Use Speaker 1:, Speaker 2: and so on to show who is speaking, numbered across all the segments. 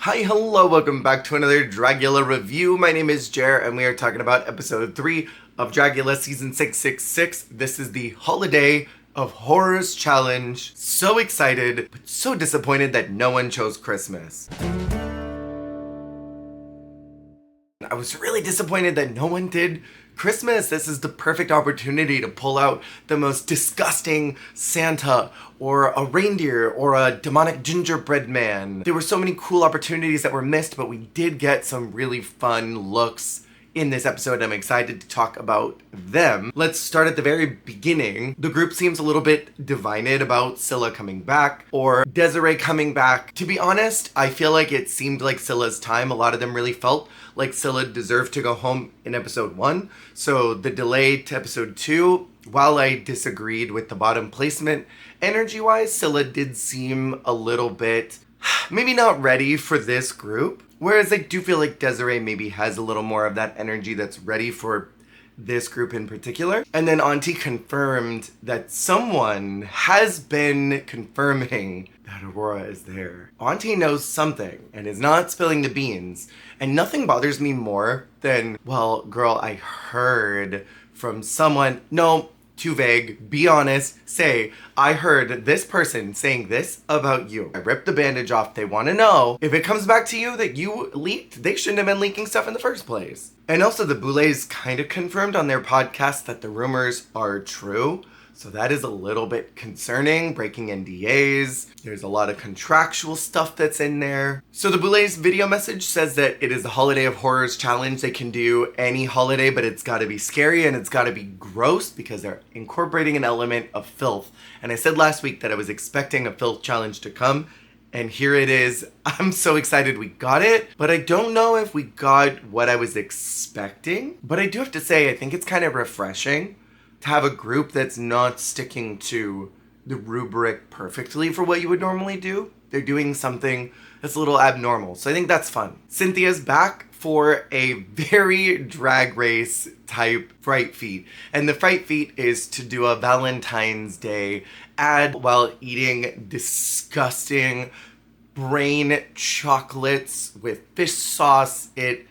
Speaker 1: Hi, hello, welcome back to another Dragula review. My name is Jer, and we are talking about episode 3 of Dragula season 666. This is the Holiday of Horrors challenge. So excited, but so disappointed that no one chose Christmas. I was really disappointed that no one did Christmas. This is the perfect opportunity to pull out the most disgusting Santa or a reindeer or a demonic gingerbread man. There were so many cool opportunities that were missed, but we did get some really fun looks in this episode. I'm excited to talk about them. Let's start at the very beginning. The group seems a little bit divided about Scylla coming back or Desiree coming back. To be honest, I feel like it seemed like Scylla's time. A lot of them really felt like Scylla deserved to go home in episode 1. So the delay to episode 2, while I disagreed with the bottom placement, energy-wise, Scylla did seem a little bit maybe not ready for this group. Whereas I do feel like Desiree maybe has a little more of that energy that's ready for this group in particular. And then Auntie confirmed that someone has been confirming that Aurora is there. Auntie knows something and is not spilling the beans. And nothing bothers me more than, well, girl, I heard from someone. No, too vague. Be honest. Say, I heard this person saying this about you. I ripped the bandage off. They want to know if it comes back to you that you leaked. They shouldn't have been leaking stuff in the first place. And also the Boulets kind of confirmed on their podcast that the rumors are true. So that is a little bit concerning, breaking NDAs. There's a lot of contractual stuff that's in there. So the Boulets video message says that it is the Holiday of Horrors challenge. They can do any holiday, but it's got to be scary and it's got to be gross because they're incorporating an element of filth. And I said last week that I was expecting a filth challenge to come. And here it is. I'm so excited we got it, but I don't know if we got what I was expecting. But I do have to say, I think it's kind of refreshing to have a group that's not sticking to the rubric perfectly for what you would normally do. They're doing something that's a little abnormal. So I think that's fun. Cynthia's back for a very drag race type fright feat. And the fright feat is to do a Valentine's Day ad while eating disgusting brain chocolates with fish sauce. It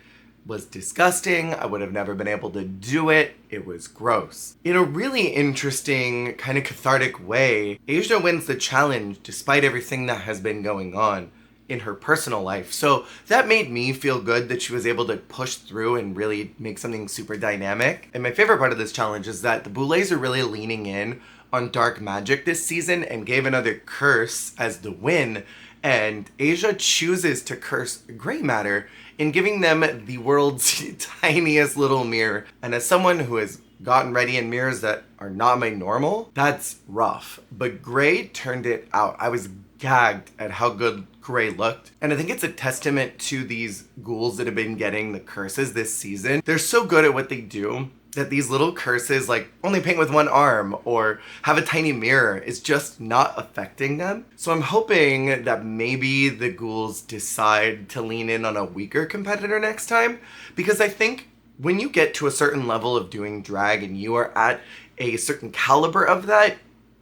Speaker 1: was disgusting. I would have never been able to do it. It was gross. In a really interesting, kind of cathartic way, Asia wins the challenge despite everything that has been going on in her personal life. So that made me feel good that she was able to push through and really make something super dynamic. And my favorite part of this challenge is that the Boulets are really leaning in on dark magic this season and gave another curse as the win. And Asia chooses to curse gray matter in giving them the world's tiniest little mirror. And as someone who has gotten ready in mirrors that are not my normal, that's rough. But Gray turned it out. I was gagged at how good Gray looked. And I think it's a testament to these ghouls that have been getting the curses this season. They're so good at what they do that these little curses, like only paint with one arm or have a tiny mirror, is just not affecting them. So I'm hoping that maybe the ghouls decide to lean in on a weaker competitor next time, because I think when you get to a certain level of doing drag and you are at a certain caliber of that,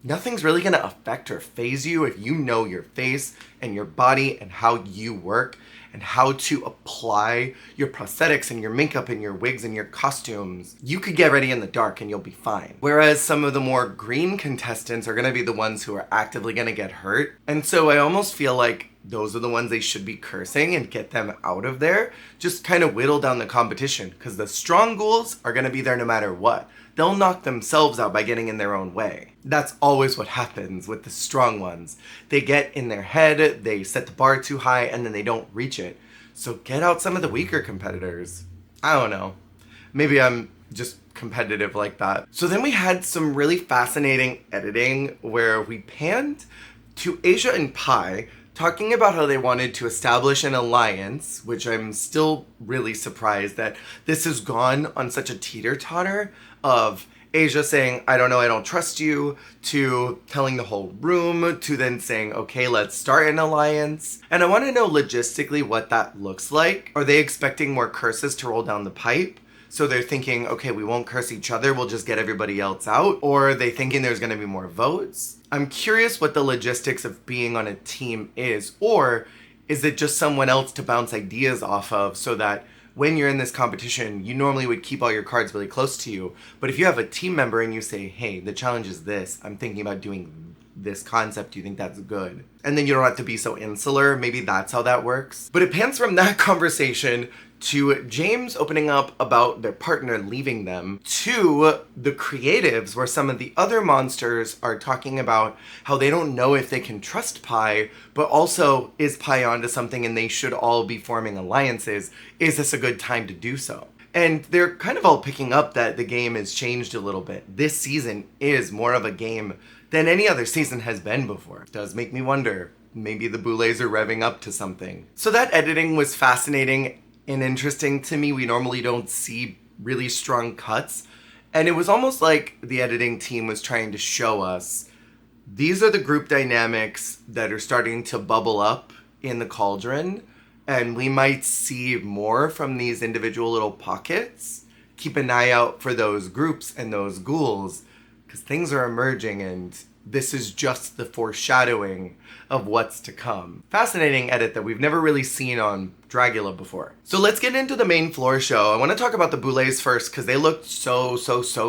Speaker 1: nothing's really gonna affect or phase you if you know your face and your body and how you work and how to apply your prosthetics and your makeup and your wigs and your costumes. You could get ready in the dark and you'll be fine. Whereas some of the more green contestants are gonna be the ones who are actively gonna get hurt. And so I almost feel like those are the ones they should be cursing and get them out of there. Just kind of whittle down the competition, because the strong ghouls are gonna be there no matter what. They'll knock themselves out by getting in their own way. That's always what happens with the strong ones. They get in their head, they set the bar too high, and then they don't reach it. So get out some of the weaker competitors. I don't know. Maybe I'm just competitive like that. So then we had some really fascinating editing where we panned to Asia and Pi talking about how they wanted to establish an alliance, which I'm still really surprised that this has gone on such a teeter-totter of Asia saying, I don't know, I don't trust you, to telling the whole room, to then saying, okay, let's start an alliance. And I want to know logistically what that looks like. Are they expecting more curses to roll down the pipe? So they're thinking, okay, we won't curse each other, we'll just get everybody else out? Or are they thinking there's going to be more votes? I'm curious what the logistics of being on a team is. Or Is it just someone else to bounce ideas off of so that when you're in this competition, you normally would keep all your cards really close to you. But if you have a team member and you say, hey, the challenge is this, I'm thinking about doing this concept, do you think that's good? And then you don't have to be so insular. Maybe that's how that works. But it pans from that conversation to James opening up about their partner leaving them, to the creatives where some of the other monsters are talking about how they don't know if they can trust Pi, but also is Pi onto something and they should all be forming alliances. Is this a good time to do so? And they're kind of all picking up that the game has changed a little bit. This season is more of a game than any other season has been before. It does make me wonder, maybe the Boulets are revving up to something. So that editing was fascinating and interesting to me. We normally don't see really strong cuts. And it was almost like the editing team was trying to show us, these are the group dynamics that are starting to bubble up in the cauldron. And we might see more from these individual little pockets. Keep an eye out for those groups and those ghouls, because things are emerging and this is just the foreshadowing of what's to come. Fascinating edit that we've never really seen on Dragula before. So let's get into the main floor show. I want to talk about the Boulets first because they looked so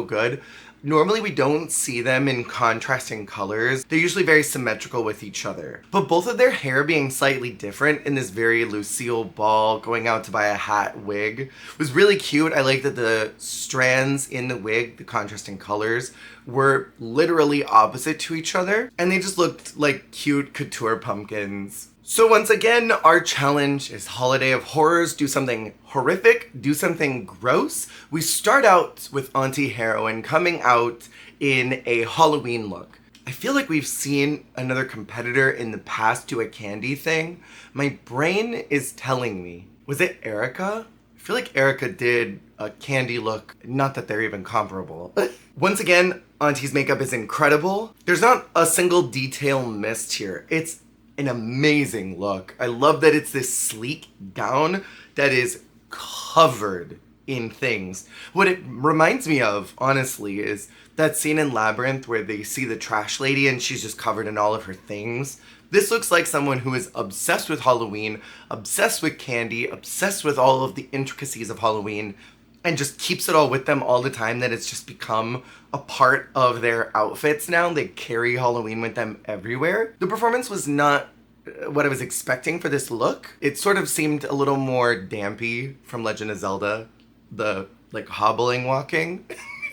Speaker 1: good. Normally we don't see them in contrasting colors. They're usually very symmetrical with each other. But both of their hair being slightly different in this very Lucille Ball going out to buy a hat wig was really cute. I like that the strands in the wig, the contrasting colors, were literally opposite to each other. And they just looked like cute couture pumpkins. So once again, our challenge is Holiday of Horrors. Do something horrific, do something gross. We start out with Auntie Heroine coming out in a Halloween look. I feel like we've seen another competitor in the past do a candy thing. My brain is telling me, was it Erica? I feel like Erica did a candy look, not that they're even comparable. Once again, Auntie's makeup is incredible. There's not a single detail missed here. It's an amazing look. I love that it's this sleek gown that is covered in things. What it reminds me of, honestly, is that scene in Labyrinth where they see the trash lady and she's just covered in all of her things. This looks like someone who is obsessed with Halloween, obsessed with candy, obsessed with all of the intricacies of Halloween, and just keeps it all with them all the time, that it's just become a part of their outfits now. They carry Halloween with them everywhere. The performance was not what I was expecting for this look. It sort of seemed a little more dampy from Legend of Zelda, the like hobbling walking.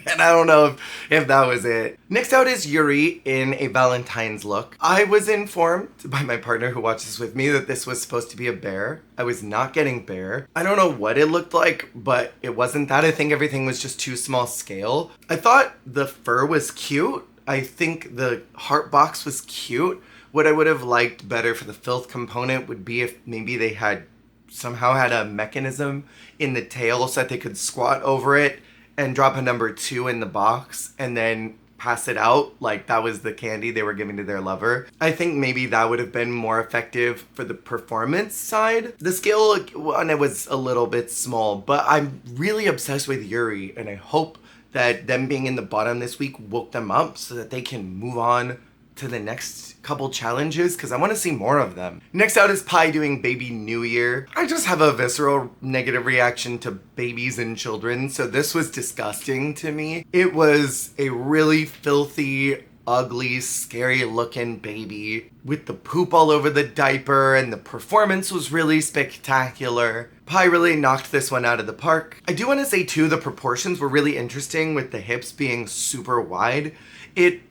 Speaker 1: And I don't know if that was it. Next out is Yuri in a Valentine's look. I was informed by my partner who watches with me that this was supposed to be a bear. I was not getting bear. I don't know what it looked like, but it wasn't that. I think everything was just too small scale. I thought the fur was cute. I think the heart box was cute. What I would have liked better for the filth component would be if maybe they had somehow had a mechanism in the tail so that they could squat over it and drop a number 2 in the box and then pass it out like that was the candy they were giving to their lover. I think maybe that would have been more effective for the performance side. The scale on it was a little bit small, but I'm really obsessed with Yuri, and I hope that them being in the bottom this week woke them up so that they can move on to the next couple challenges, because I want to see more of them. Next out is Pi doing Baby New Year. I just have a visceral negative reaction to babies and children, so this was disgusting to me. It was a really filthy, ugly, scary looking baby with the poop all over the diaper, and the performance was really spectacular. Pi really knocked this one out of the park. I do want to say too, the proportions were really interesting with the hips being super wide. It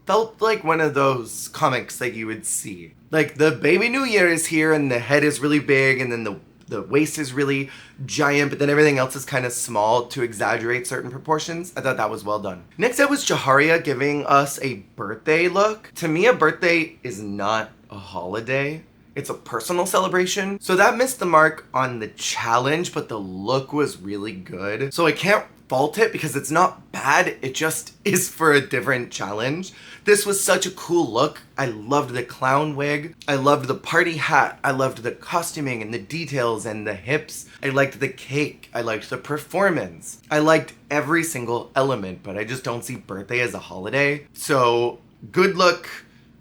Speaker 1: felt like one of those comics that you would see. Like the Baby New Year is here and the head is really big and then the waist is really giant, but then everything else is kind of small to exaggerate certain proportions. I thought that was well done. Next up was Jaharia giving us a birthday look. To me, a birthday is not a holiday. It's a personal celebration. So that missed the mark on the challenge, but the look was really good. So I can't fault it because it's not bad, it just is for a different challenge. This was such a cool look. I loved the clown wig. I loved the party hat. I loved the costuming and the details and the hips. I liked the cake. I liked the performance. I liked every single element, but I just don't see birthday as a holiday. So good look,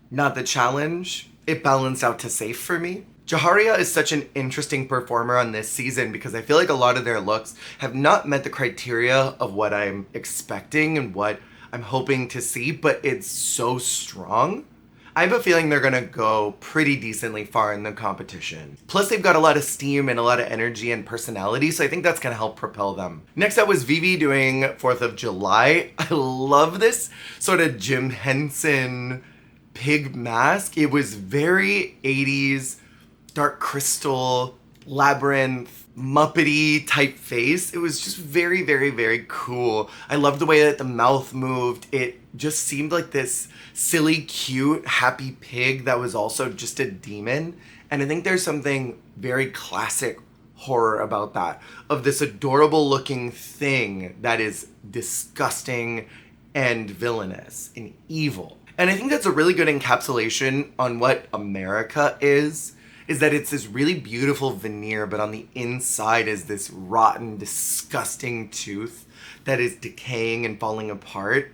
Speaker 1: not the challenge. It balanced out to safe for me. Jaharia is such an interesting performer on this season because I feel like a lot of their looks have not met the criteria of what I'm expecting and what I'm hoping to see, but it's so strong. I have a feeling they're gonna go pretty decently far in the competition. Plus, they've got a lot of steam and a lot of energy and personality, so I think that's gonna help propel them. Next up was Vivi doing 4th of July. I love this sort of Jim Henson pig mask. It was very 80s, dark crystal, labyrinth, Muppety type face. It was just very, very, very cool. I loved the way that the mouth moved. It just seemed like this silly, cute, happy pig that was also just a demon. And I think there's something very classic horror about that, of this adorable looking thing that is disgusting and villainous and evil. And I think that's a really good encapsulation on what America is that it's this really beautiful veneer, but on the inside is this rotten, disgusting tooth that is decaying and falling apart.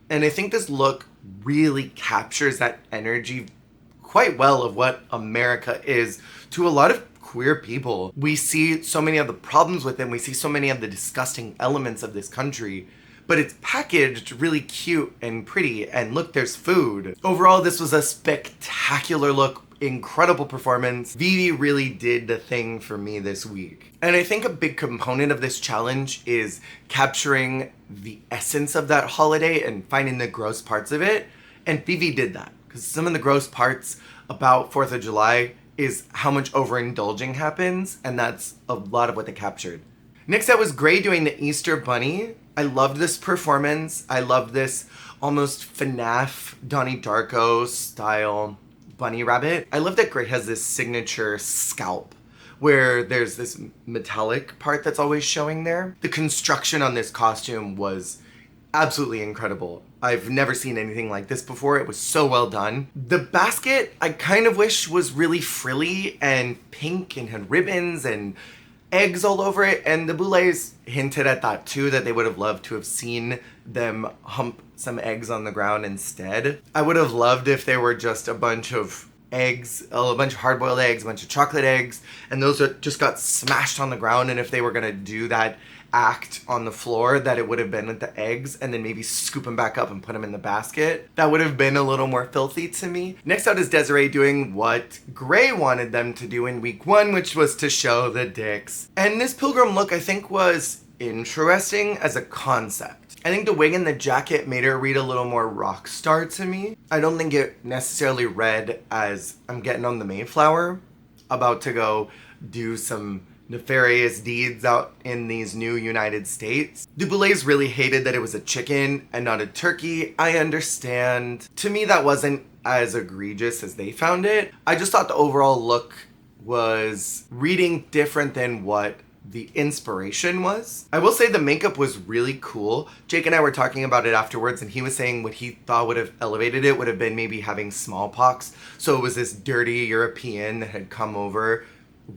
Speaker 1: And I think this look really captures that energy quite well of what America is to a lot of queer people. We see so many of the problems with it, we see so many of the disgusting elements of this country, but it's packaged really cute and pretty, and look, there's food. Overall, this was a spectacular look, incredible performance. Vivi really did the thing for me this week. And I think a big component of this challenge is capturing the essence of that holiday and finding the gross parts of it. And Vivi did that, because some of the gross parts about 4th of July is how much overindulging happens, and that's a lot of what they captured. Next up was Gray doing the Easter Bunny. I loved this performance. I loved this almost FNAF Donnie Darko style bunny rabbit. I love that Gray has this signature scalp where there's this metallic part that's always showing there. The construction on this costume was absolutely incredible. I've never seen anything like this before. It was so well done. The basket, I kind of wish was really frilly and pink and had ribbons and eggs all over it, and the Boulets hinted at that too, that they would have loved to have seen them hump some eggs on the ground instead. I would have loved if they were just a bunch of eggs, a bunch of hard-boiled eggs, a bunch of chocolate eggs, and those just got smashed on the ground, and if they were gonna do that act on the floor, that it would have been with the eggs and then maybe scoop them back up and put them in the basket. That would have been a little more filthy to me. Next out is Desiree doing what Gray wanted them to do in week 1, which was to show the dicks. And this pilgrim look, I think, was interesting as a concept. I think the wig and the jacket made her read a little more rock star to me. I don't think it necessarily read as I'm getting on the Mayflower, about to go do some nefarious deeds out in these new United States. The Boulets really hated that it was a chicken and not a turkey. I understand. To me, that wasn't as egregious as they found it. I just thought the overall look was reading different than what the inspiration was. I will say the makeup was really cool. Jake and I were talking about it afterwards, and he was saying what he thought would have elevated it would have been maybe having smallpox. So it was this dirty European that had come over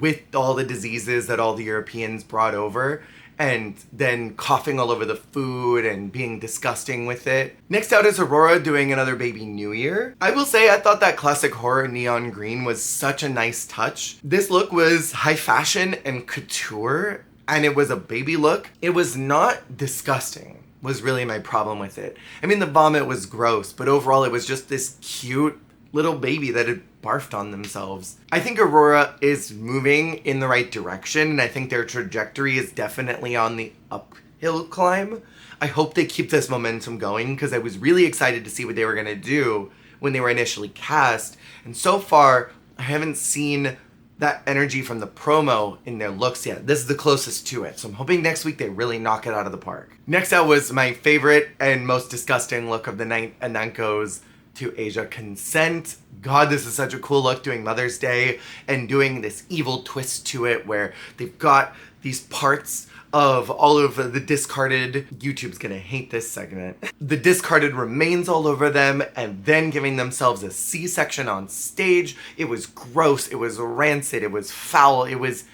Speaker 1: with all the diseases that all the Europeans brought over, and then coughing all over the food and being disgusting with it. Next out is Aurora doing another Baby New Year. I will say I thought that classic horror neon green was such a nice touch. This look was high fashion and couture, and it was a baby look. It was not disgusting, was really my problem with it. I mean, the vomit was gross, but overall it was just this cute little baby that had barfed on themselves. I think Aurora is moving in the right direction, and I think their trajectory is definitely on the uphill climb. I hope they keep this momentum going, because I was really excited to see what they were gonna do when they were initially cast, and so far I haven't seen that energy from the promo in their looks yet. This is the closest to it, so I'm hoping next week they really knock it out of the park. Next out was my favorite and most disgusting look of the night, Ananko's to Asia Consent. God, this is such a cool look, doing Mother's Day and doing this evil twist to it where they've got these parts of all of the discarded, YouTube's gonna hate this segment, the discarded remains all over them, and then giving themselves a C-section on stage. It was gross, it was rancid, it was foul, it was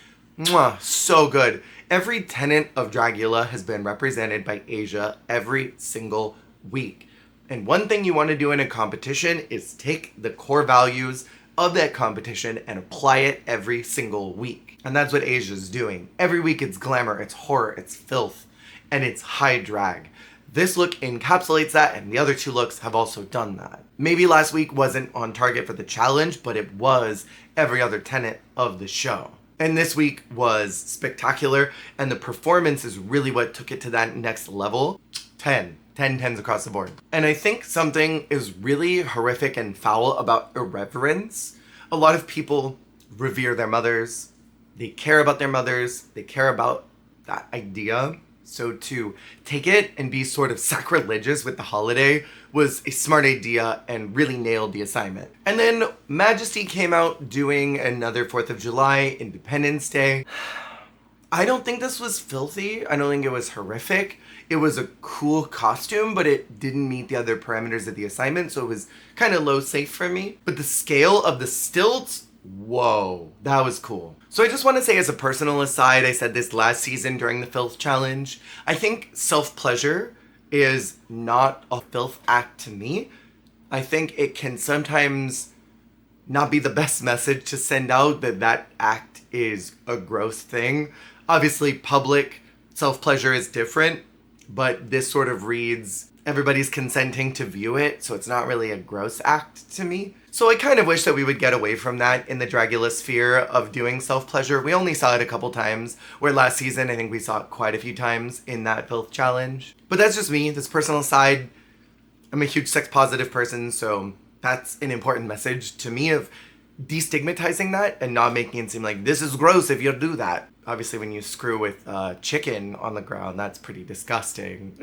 Speaker 1: so good. Every tenet of Dragula has been represented by Asia every single week. And one thing you want to do in a competition is take the core values of that competition and apply it every single week. And that's what Asia's doing. Every week it's glamour, it's horror, it's filth, and it's high drag. This look encapsulates that, and the other two looks have also done that. Maybe last week wasn't on target for the challenge, but it was every other tenet of the show. And this week was spectacular, and the performance is really what took it to that next level. 10 tens across the board. And I think something is really horrific and foul about irreverence. A lot of people revere their mothers. They care about their mothers. They care about that idea. So to take it and be sort of sacrilegious with the holiday was a smart idea and really nailed the assignment. And then Majesty came out doing another 4th of July, Independence Day. I don't think this was filthy. I don't think it was horrific. It was a cool costume, but it didn't meet the other parameters of the assignment, so it was kind of low safe for me. But the scale of the stilts, whoa, that was cool. So I just want to say, as a personal aside, I said this last season during the filth challenge, I think self-pleasure is not a filth act to me. I think it can sometimes not be the best message to send out that that act is a gross thing. Obviously, public self-pleasure is different, but this sort of reads everybody's consenting to view it, so it's not really a gross act to me. So I kind of wish that we would get away from that in the Dragula sphere of doing self-pleasure. We only saw it a couple times, where last season I think we saw it quite a few times in that filth challenge. But that's just me, this personal side. I'm a huge sex-positive person, so that's an important message to me of destigmatizing that and not making it seem like this is gross if you do that. Obviously, when you screw with chicken on the ground, that's pretty disgusting.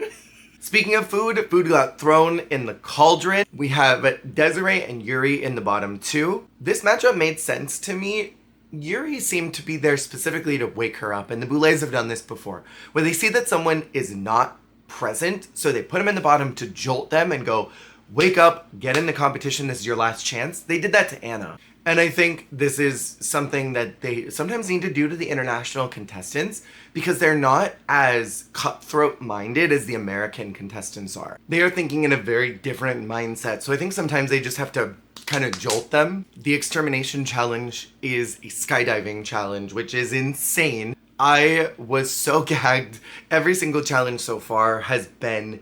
Speaker 1: Speaking of food got thrown in the cauldron. We have Desiree and Yuri in the bottom two. This matchup made sense to me. Yuri seemed to be there specifically to wake her up, and the Boulets have done this before, where they see that someone is not present, so they put them in the bottom to jolt them and go, wake up, get in the competition, this is your last chance. They did that to Anna. And I think this is something that they sometimes need to do to the international contestants because they're not as cutthroat-minded as the American contestants are. They are thinking in a very different mindset. So I think sometimes they just have to kind of jolt them. The extermination challenge is a skydiving challenge, which is insane. I was so gagged. Every single challenge so far has been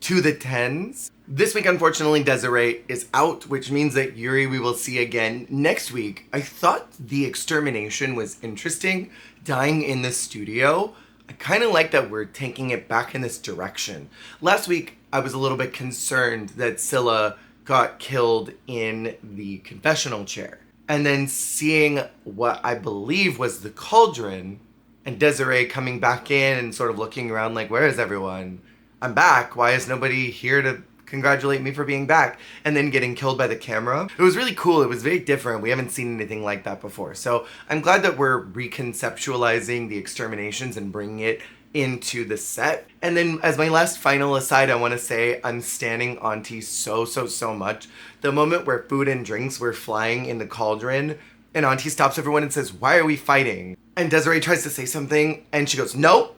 Speaker 1: to the tens. This week, unfortunately, Desiree is out, which means that Yuri we will see again next week. I thought the extermination was interesting, dying in the studio. I kind of like that we're taking it back in this direction. Last week, I was a little bit concerned that Scylla got killed in the confessional chair. And then seeing what I believe was the cauldron, and Desiree coming back in and sort of looking around like, where is everyone? I'm back. Why is nobody here to congratulate me for being back? And then getting killed by the camera. It was really cool. It was very different. We haven't seen anything like that before. So I'm glad that we're reconceptualizing the exterminations and bringing it into the set. And then as my last final aside, I want to say I'm standing Auntie so much. The moment where food and drinks were flying in the cauldron and Auntie stops everyone and says, why are we fighting? And Desiree tries to say something and she goes, no.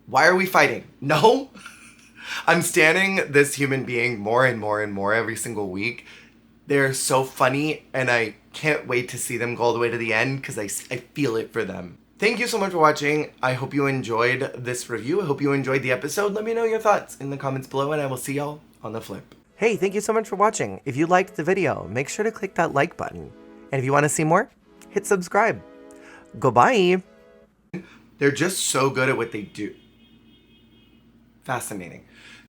Speaker 1: Why are we fighting? No. I'm standing this human being more and more every single week. They're so funny, and I can't wait to see them go all the way to the end because I feel it for them. Thank you so much for watching. I hope you enjoyed this review. I hope you enjoyed the episode. Let me know your thoughts in the comments below, and I will see y'all on the flip. Hey, thank you so much for watching. If you liked the video, make sure to click that like button. And if you want to see more, hit subscribe. Goodbye. They're just so good at what they do. Fascinating.